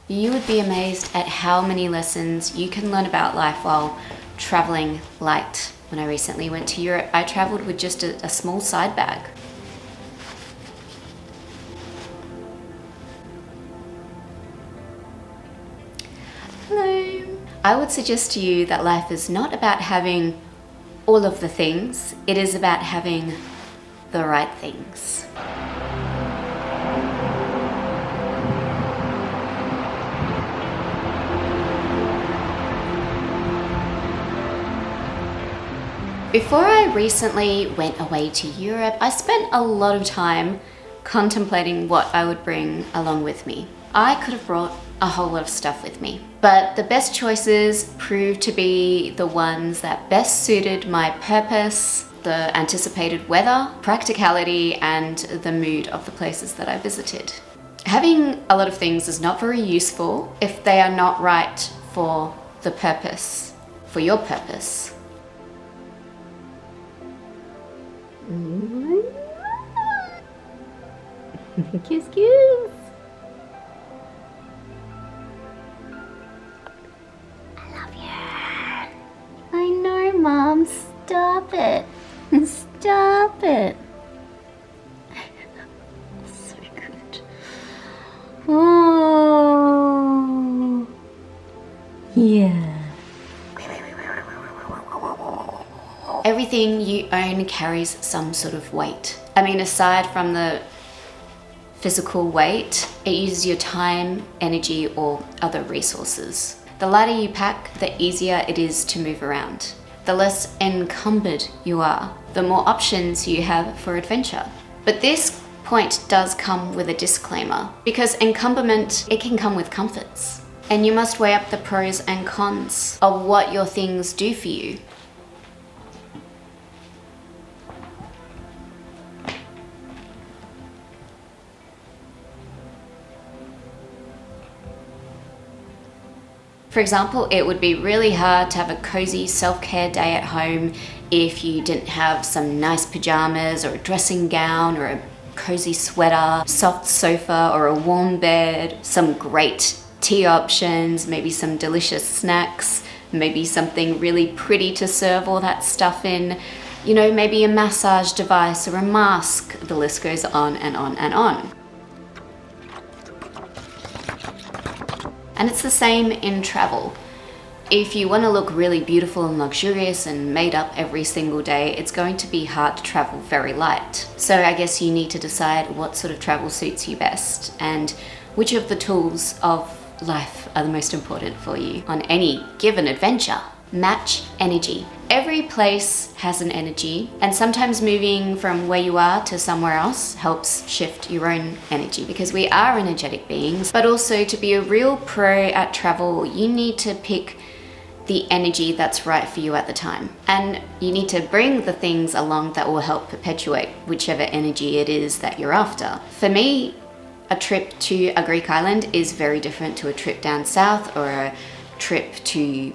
You would be amazed at how many lessons you can learn about life while traveling light. When I recently went to Europe, I traveled with just a small side bag. Hello. I would suggest to you that life is not about having all of the things, it is about having the right things. Before I recently went away to Europe, I spent a lot of time contemplating what I would bring along with me. I could have brought a whole lot of stuff with me, but the best choices proved to be the ones that best suited my purpose, the anticipated weather, practicality, and the mood of the places that I visited. Having a lot of things is not very useful if they are not right for the purpose, for your purpose. Kiss, kiss. I love you. I know, Mom. Stop it. Stop it. So good. Oh. Yeah. Everything you own carries some sort of weight. I mean, aside from the physical weight, it uses your time, energy, or other resources. The lighter you pack, the easier it is to move around. The less encumbered you are, the more options you have for adventure. But this point does come with a disclaimer, because encumberment, it can come with comforts. And you must weigh up the pros and cons of what your things do for you. For example, it would be really hard to have a cozy self-care day at home if you didn't have some nice pajamas or a dressing gown or a cozy sweater, soft sofa or a warm bed, some great tea options, maybe some delicious snacks, maybe something really pretty to serve all that stuff in, you know, maybe a massage device or a mask. The list goes on and on and on. And it's the same in travel. If you want to look really beautiful and luxurious and made up every single day, it's going to be hard to travel very light. So I guess you need to decide what sort of travel suits you best and which of the tools of life are the most important for you on any given adventure. Match energy. Every place has an energy, and sometimes moving from where you are to somewhere else helps shift your own energy, because we are energetic beings. But also, to be a real pro at travel, you need to pick the energy that's right for you at the time. And you need to bring the things along that will help perpetuate whichever energy it is that you're after. For me, a trip to a Greek island is very different to a trip down south or a trip to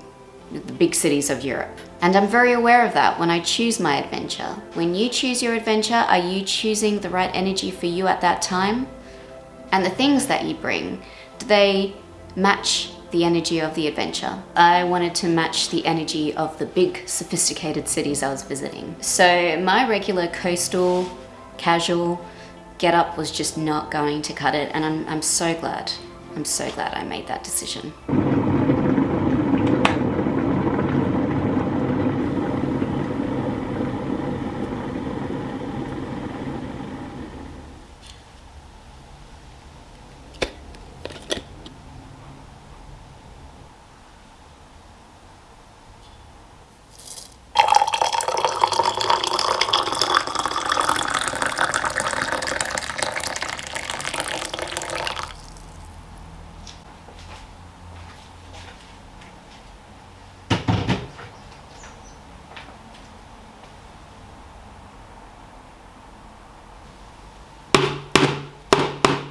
the big cities of Europe. And I'm very aware of that when I choose my adventure. When you choose your adventure, are you choosing the right energy for you at that time? And the things that you bring, do they match the energy of the adventure? I wanted to match the energy of the big, sophisticated cities I was visiting. So my regular coastal, casual get-up was just not going to cut it, and I'm so glad. I'm so glad I made that decision.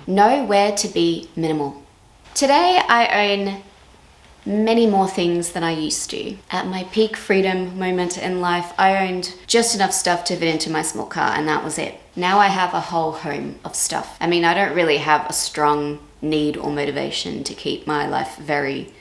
Know where to be minimal. Today I own many more things than I used to. At my peak freedom moment in life, I owned just enough stuff to fit into my small car, and that was it. Now I have a whole home of stuff. I mean, I don't really have a strong need or motivation to keep my life very,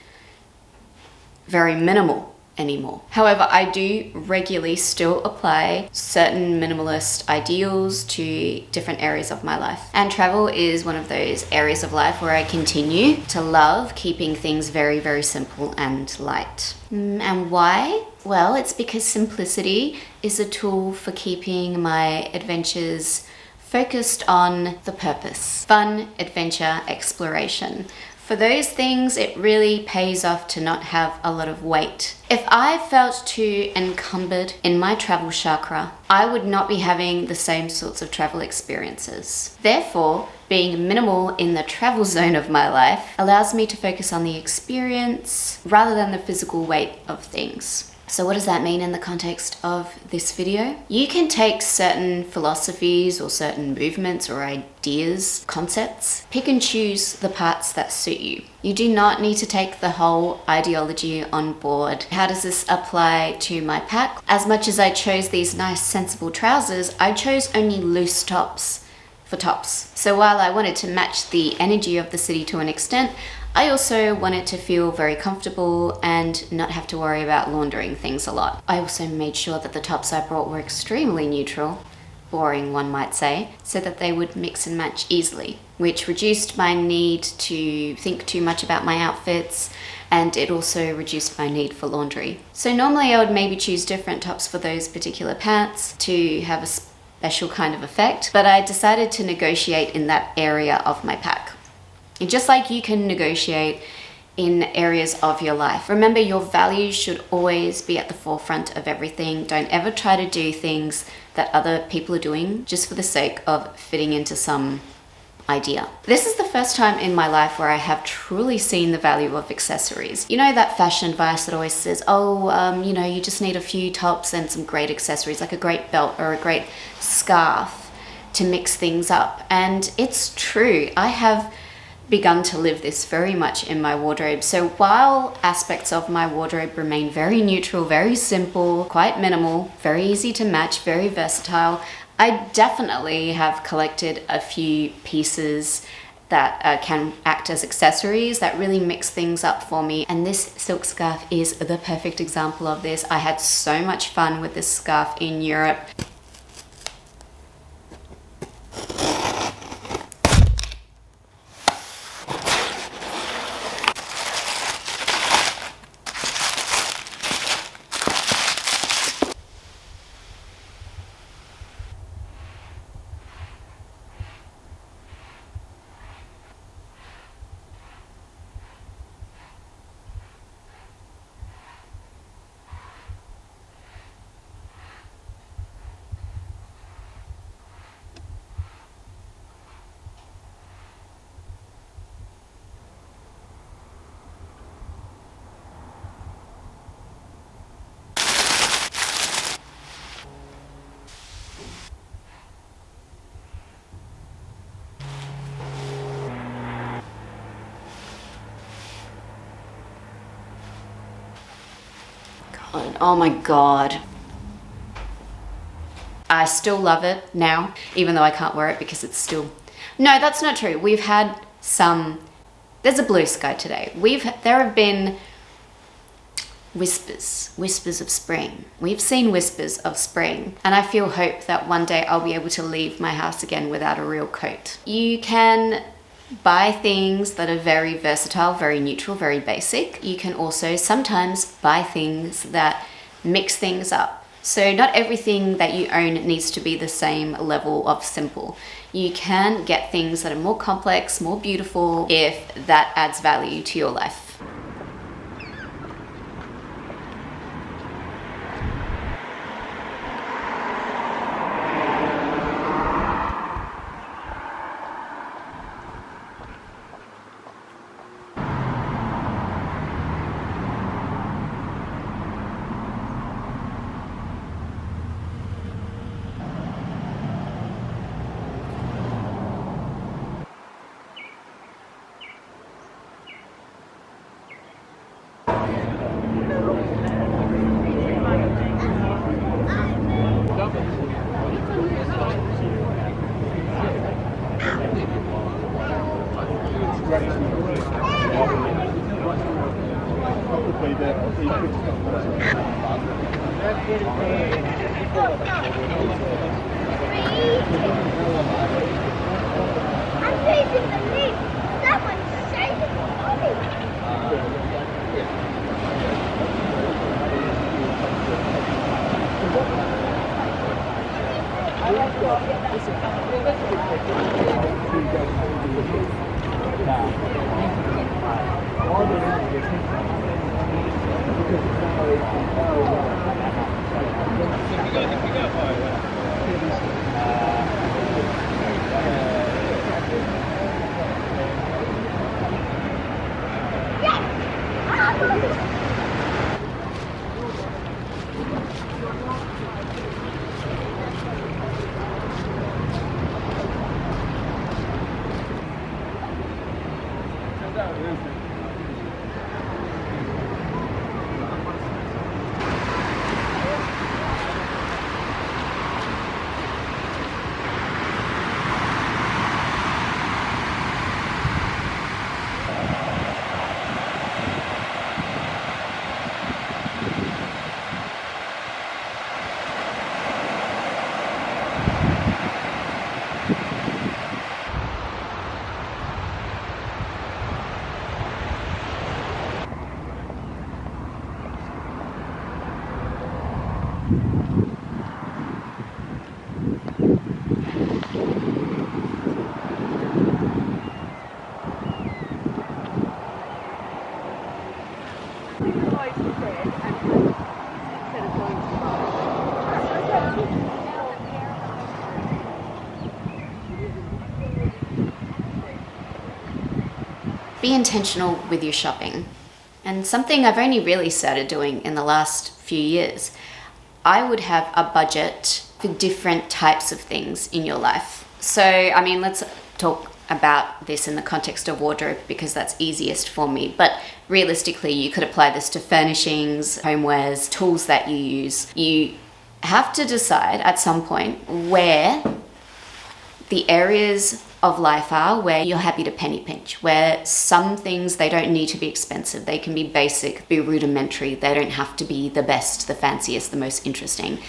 very minimal anymore. However, I do regularly still apply certain minimalist ideals to different areas of my life. And travel is one of those areas of life where I continue to love keeping things very, very simple and light. And why? Well, it's because simplicity is a tool for keeping my adventures focused on the purpose. Fun, adventure, exploration. For those things, it really pays off to not have a lot of weight. If I felt too encumbered in my travel chakra, I would not be having the same sorts of travel experiences. Therefore, being minimal in the travel zone of my life allows me to focus on the experience rather than the physical weight of things. So what does that mean in the context of this video? You can take certain philosophies or certain movements or ideas, concepts, pick and choose the parts that suit you. You do not need to take the whole ideology on board. How does this apply to my pack? As much as I chose these nice sensible trousers, I chose only loose tops for tops. So while I wanted to match the energy of the city to an extent, I also wanted to feel very comfortable and not have to worry about laundering things a lot. I also made sure that the tops I brought were extremely neutral, boring one might say, so that they would mix and match easily, which reduced my need to think too much about my outfits, and it also reduced my need for laundry. So normally I would maybe choose different tops for those particular pants to have a special kind of effect, but I decided to negotiate in that area of my pack. And just like you can negotiate in areas of your life. Remember, your values should always be at the forefront of everything. Don't ever try to do things that other people are doing just for the sake of fitting into some idea. This is the first time in my life where I have truly seen the value of accessories. You know that fashion advice that always says, you just need a few tops and some great accessories, like a great belt or a great scarf to mix things up. And it's true. I have begun to live this very much in my wardrobe. So while aspects of my wardrobe remain very neutral, very simple, quite minimal, very easy to match, very versatile, I definitely have collected a few pieces that can act as accessories that really mix things up for me. And this silk scarf is the perfect example of this. I had so much fun with this scarf in Europe. Oh my God. I still love it now, even though I can't wear it because it's still... No, that's not true. We've had some... There's a blue sky today. There have been whispers of spring. We've seen whispers of spring, and I feel hope that one day I'll be able to leave my house again without a real coat. You can buy things that are very versatile, very neutral, very basic. You can also sometimes buy things that mix things up. So not everything that you own needs to be the same level of simple. You can get things that are more complex, more beautiful, if that adds value to your life. taking the lead. Someone's saving the money. Be intentional with your shopping. And something I've only really started doing in the last few years, I would have a budget for different types of things in your life. So, I mean, let's talk about this in the context of wardrobe because that's easiest for me. But realistically, you could apply this to furnishings, homewares, tools that you use. You have to decide at some point where the areas of life are where you're happy to penny pinch, where some things, they don't need to be expensive. They can be basic, be rudimentary. They don't have to be the best, the fanciest, the most interesting.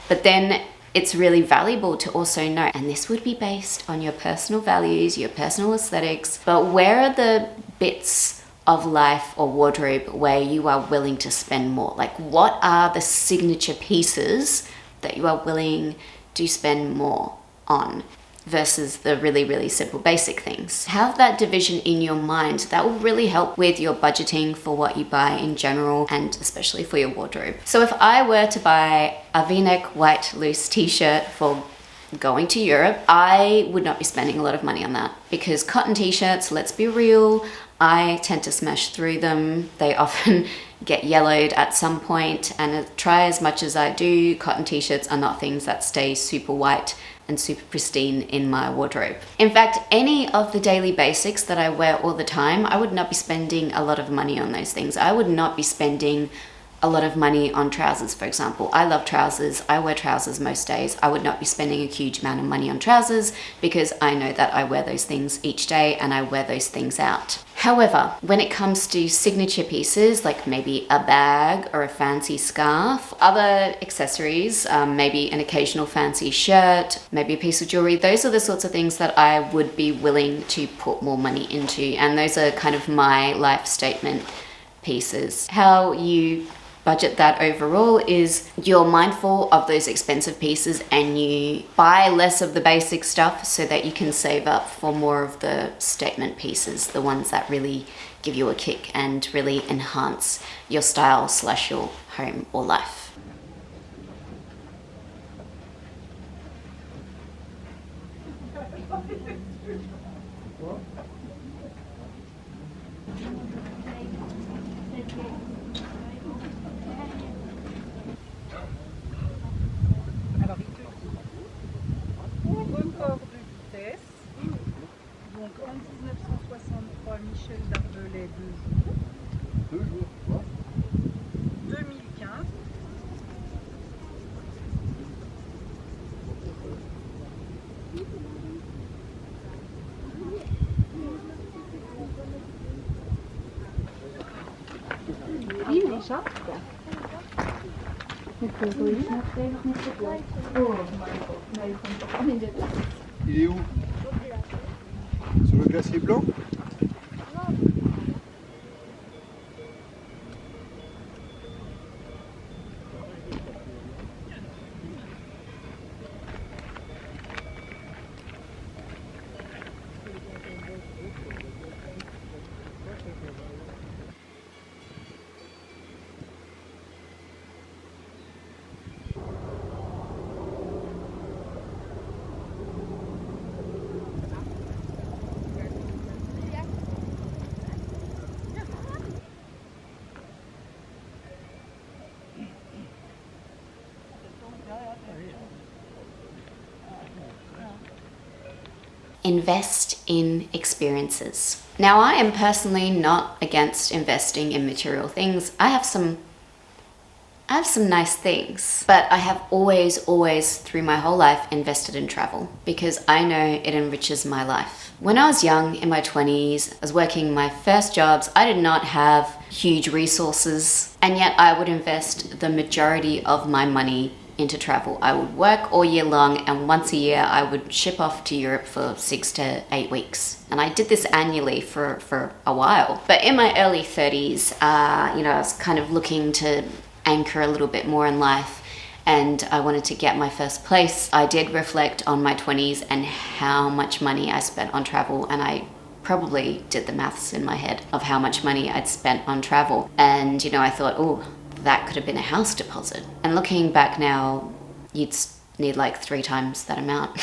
But then it's really valuable to also know, and this would be based on your personal values, your personal aesthetics, but where are the bits of life or wardrobe where you are willing to spend more? Like, what are the signature pieces that you are willing to spend more on versus the really, really simple basic things? Have that division in your mind. That will really help with your budgeting for what you buy in general and especially for your wardrobe. So if I were to buy a V-neck white loose t-shirt for going to Europe, I would not be spending a lot of money on that because cotton t-shirts, let's be real, I tend to smash through them. They often get yellowed at some point, and try as much as I do, cotton t-shirts are not things that stay super white and super pristine in my wardrobe. In fact, any of the daily basics that I wear all the time, I would not be spending a lot of money on those things. I would not be spending a lot of money on trousers, for example. I love trousers. I wear trousers most days. I would not be spending a huge amount of money on trousers because I know that I wear those things each day and I wear those things out. However, when it comes to signature pieces, like maybe a bag or a fancy scarf, other accessories, maybe an occasional fancy shirt, maybe a piece of jewelry, those are the sorts of things that I would be willing to put more money into. And those are kind of my life statement pieces. How you budget that overall is you're mindful of those expensive pieces and you buy less of the basic stuff so that you can save up for more of the statement pieces, the ones that really give you a kick and really enhance your style / your home or life. Michel Darbelay, 2 jours. 2015. din chatte? Il est où? Sur le glacier blanc? Invest in experiences. Now, I am personally not against investing in material things. I have some nice things, but I have always through my whole life invested in travel because I know it enriches my life. When I was young, in my 20s, I was working my first jobs. I did not have huge resources, and yet I would invest the majority of my money into travel. I would work all year long, and once a year I would ship off to Europe for 6 to 8 weeks. And I did this annually for a while. But in my early 30s, I was kind of looking to anchor a little bit more in life, and I wanted to get my first place. I did reflect on my 20s and how much money I spent on travel, and I probably did the maths in my head of how much money I'd spent on travel. And I thought, oh, that could have been a house deposit. And looking back now, you'd need like 3 times that amount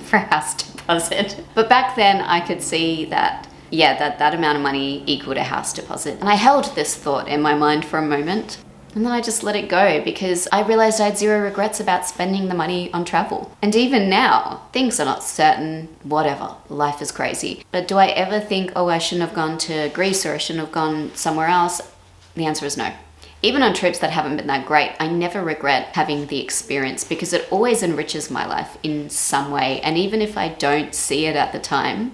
for a house deposit. But back then I could see that, that amount of money equaled a house deposit. And I held this thought in my mind for a moment, and then I just let it go because I realized I had 0 regrets about spending the money on travel. And even now, things are not certain, whatever, life is crazy. But do I ever think, oh, I shouldn't have gone to Greece or I shouldn't have gone somewhere else? The answer is no. Even on trips that haven't been that great, I never regret having the experience because it always enriches my life in some way. And even if I don't see it at the time,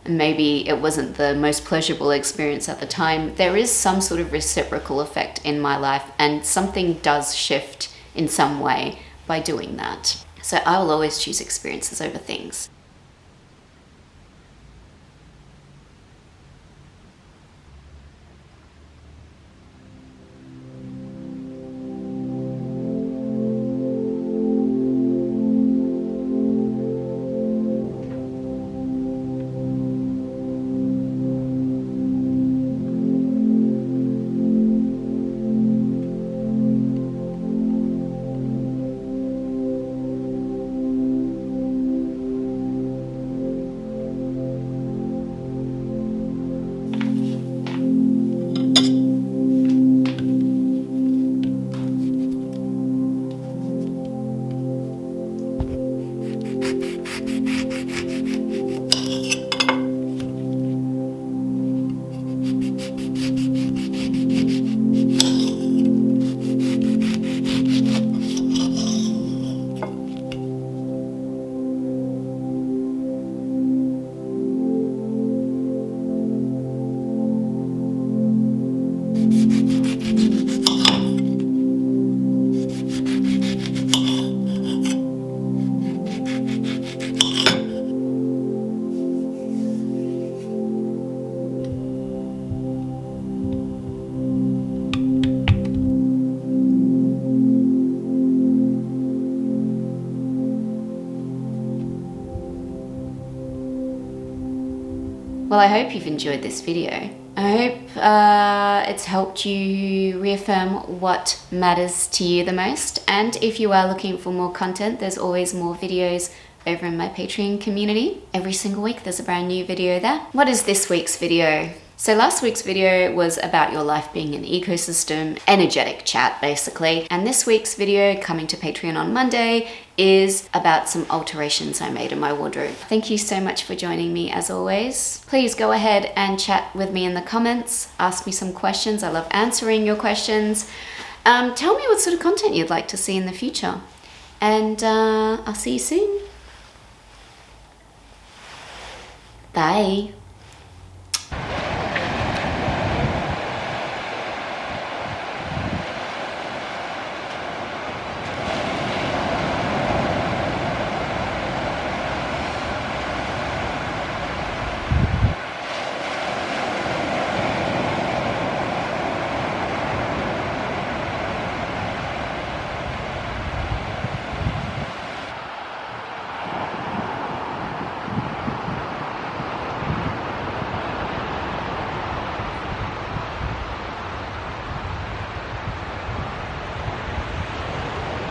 maybe it wasn't the most pleasurable experience at the time, there is some sort of reciprocal effect in my life, and something does shift in some way by doing that. So I will always choose experiences over things. Well, I hope you've enjoyed this video. I hope it's helped you reaffirm what matters to you the most. And if you are looking for more content, there's always more videos over in my Patreon community. Every single week there's a brand new video there. What is this week's video? So last week's video was about your life being an ecosystem, energetic chat basically. And this week's video, coming to Patreon on Monday, is about some alterations I made in my wardrobe. Thank you so much for joining me as always. Please go ahead and chat with me in the comments. Ask me some questions. I love answering your questions. Tell me what sort of content you'd like to see in the future. And I'll see you soon. Bye.